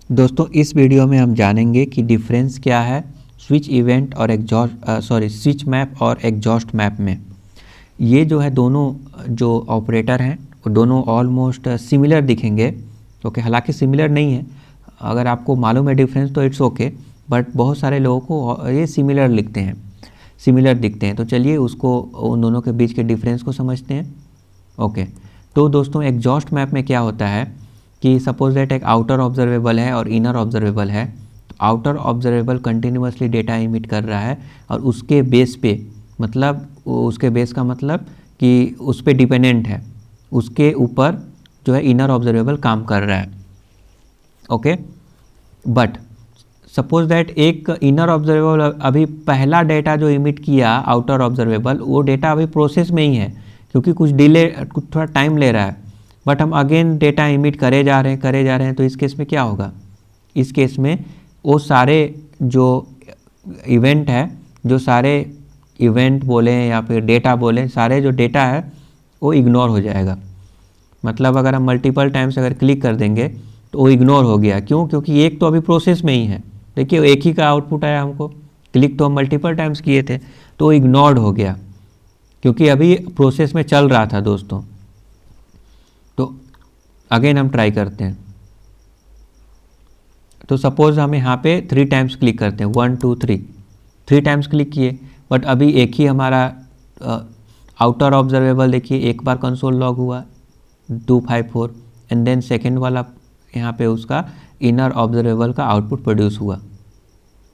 दोस्तों इस वीडियो में हम जानेंगे कि डिफरेंस क्या है स्विच इवेंट और स्विच मैप और एग्जॉस्ट मैप में। ये जो है दोनों जो ऑपरेटर हैं वो दोनों ऑलमोस्ट सिमिलर दिखेंगे। ओके, हालांकि सिमिलर नहीं है, अगर आपको मालूम है डिफरेंस तो इट्स ओके, बट बहुत सारे लोगों को ये सिमिलर दिखते हैं। तो चलिए उसको उन दोनों के बीच के डिफरेंस को समझते हैं। ओके, तो दोस्तों एग्जॉस्ट मैप में क्या होता है कि सपोज दैट एक आउटर ऑब्जर्वेबल है और इनर ऑब्जर्वेबल है। तो outer observable continuously data emit कर रहा है और उसके बेस पे, मतलब उसके बेस का मतलब कि उस पर डिपेंडेंट है, उसके ऊपर जो है इनर ऑब्जर्वेबल काम कर रहा है। ओके, बट सपोज दैट एक इनर ऑब्जर्वेबल अभी पहला डेटा जो इमिट किया आउटर ऑब्जर्वेबल, वो डेटा अभी प्रोसेस में ही है क्योंकि कुछ थोड़ा टाइम ले रहा है, बट हम अगेन डेटा इमिट करे जा रहे हैं। तो इस केस में क्या होगा, इस केस में वो सारे जो इवेंट है, जो सारे इवेंट बोलें या फिर डेटा बोलें, सारे जो डेटा है वो इग्नोर हो जाएगा। मतलब अगर हम मल्टीपल टाइम्स अगर क्लिक कर देंगे तो वो इग्नोर हो गया। क्यों? क्योंकि एक तो अभी प्रोसेस में ही है। देखिए एक ही का आउटपुट आया हमको, क्लिक तो हम मल्टीपल टाइम्स किए थे तो वो इग्नोर्ड हो गया क्योंकि अभी प्रोसेस में चल रहा था दोस्तों। तो अगेन हम ट्राई करते हैं। तो सपोज हम यहाँ पे 3 टाइम्स क्लिक करते हैं, 1 2 3 टाइम्स क्लिक किए, बट अभी एक ही हमारा आउटर ऑब्जर्वेबल देखिए एक बार कंसोल लॉग हुआ 254 एंड देन सेकेंड वाला यहाँ पे उसका इनर ऑब्जर्वेबल का आउटपुट प्रोड्यूस हुआ।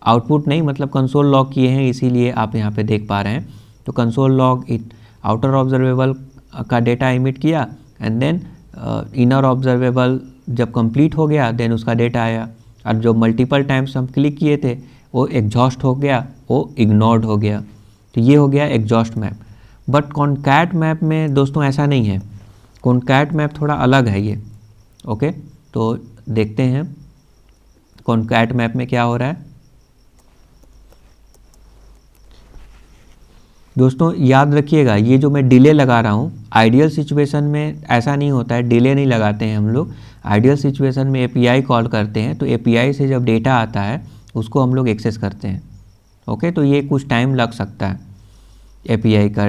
आउटपुट नहीं मतलब कंसोल लॉग किए हैं, इसीलिए आप यहाँ पे देख पा रहे हैं। तो कंसोल लॉग आउटर ऑब्जर्वेबल का डेटा इमिट किया एंड देन इनर ऑब्जर्वेबल जब कंप्लीट हो गया देन उसका डेटा आया, और जो मल्टीपल टाइम्स हम क्लिक किए थे वो एग्जॉस्ट हो गया, वो इग्नोर्ड हो गया। तो ये हो गया exhaust map. But concat map में दोस्तों ऐसा नहीं है, कॉनकैट मैप थोड़ा अलग है ये। ओके, तो देखते हैं कॉनकैट मैप में क्या हो रहा है। दोस्तों याद रखिएगा, ये जो मैं डिले लगा रहा हूँ, आइडियल सिचुएशन में ऐसा नहीं होता है, डिले नहीं लगाते हैं हम लोग। आइडियल सिचुएशन में एपीआई कॉल करते हैं, तो एपीआई से जब डेटा आता है उसको हम लोग एक्सेस करते हैं। ओके, तो ये कुछ टाइम लग सकता है एपीआई का।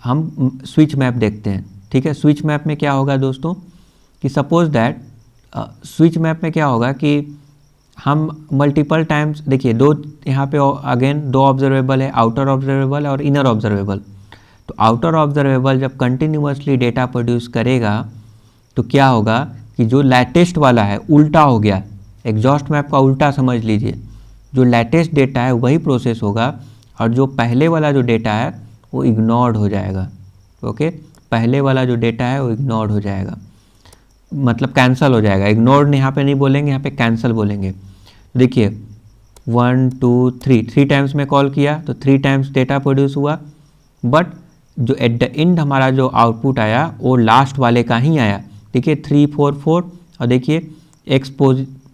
हम स्विच मैप देखते हैं। ठीक है, स्विच मैप में क्या होगा दोस्तों कि सपोज दैट स्विच मैप में क्या होगा कि हम मल्टीपल टाइम्स, देखिए दो यहाँ पे अगेन दो ऑब्जर्वेबल है, आउटर ऑब्जर्वेबल और इनर ऑब्जर्वेबल। तो आउटर ऑब्जर्वेबल जब कंटिन्यूसली डेटा प्रोड्यूस करेगा तो क्या होगा कि जो लेटेस्ट वाला है उल्टा हो गया, एग्जॉस्ट मैप का उल्टा समझ लीजिए। जो लेटेस्ट डेटा है वही प्रोसेस होगा और जो पहले वाला जो डेटा है वो इग्नोर्ड हो जाएगा। ओके, पहले वाला जो डेटा है वो इग्नोर्ड हो जाएगा, मतलब कैंसिल हो जाएगा। इग्नोर्ड यहाँ पे नहीं बोलेंगे, यहाँ पे कैंसिल बोलेंगे। देखिए 1 2 3 टाइम्स में कॉल किया तो 3 टाइम्स डेटा प्रोड्यूस हुआ, बट जो एट द एंड हमारा जो आउटपुट आया वो लास्ट वाले का ही आया। देखिए 344 और देखिए X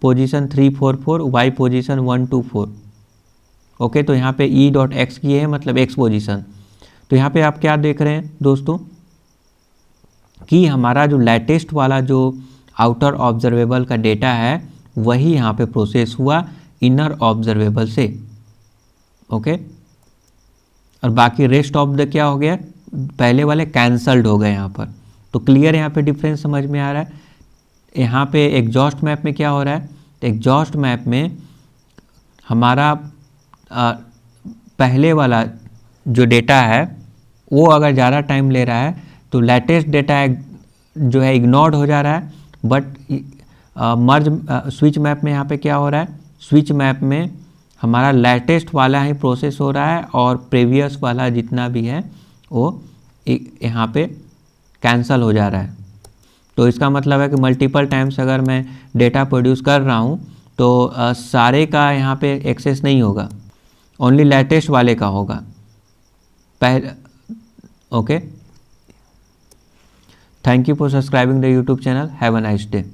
position 344, Y position 124। Okay, तो यहाँ पे ई डॉट एक्स किए हैं मतलब एक्स पोजीशन। तो यहाँ पे आप क्या देख रहे हैं दोस्तों कि हमारा जो लेटेस्ट वाला जो आउटर ऑब्जर्वेबल का डेटा है वही यहाँ पे प्रोसेस हुआ इनर ऑब्जर्वेबल से। ओके, और बाकी रेस्ट ऑफ द क्या हो गया, पहले वाले कैंसल्ड हो गए यहाँ पर। तो क्लियर यहाँ पे डिफरेंस समझ में आ रहा है। यहाँ पे एग्जॉस्ट मैप में क्या हो रहा है, एग्जॉस्ट मैप में हमारा पहले वाला जो डेटा है वो अगर ज़्यादा टाइम ले रहा है तो लेटेस्ट डेटा जो है इग्नोर्ड हो जा रहा है। बट मर्ज स्विच मैप में यहाँ पे क्या हो रहा है, स्विच मैप में हमारा लेटेस्ट वाला ही प्रोसेस हो रहा है और प्रीवियस वाला जितना भी है वो यहाँ पे कैंसिल हो जा रहा है। तो इसका मतलब है कि मल्टीपल टाइम्स अगर मैं डेटा प्रोड्यूस कर रहा हूँ तो सारे का यहाँ पे एक्सेस नहीं होगा, ओनली लेटेस्ट वाले का होगा पहले। Okay, thank you for subscribing the YouTube channel. Have a nice day.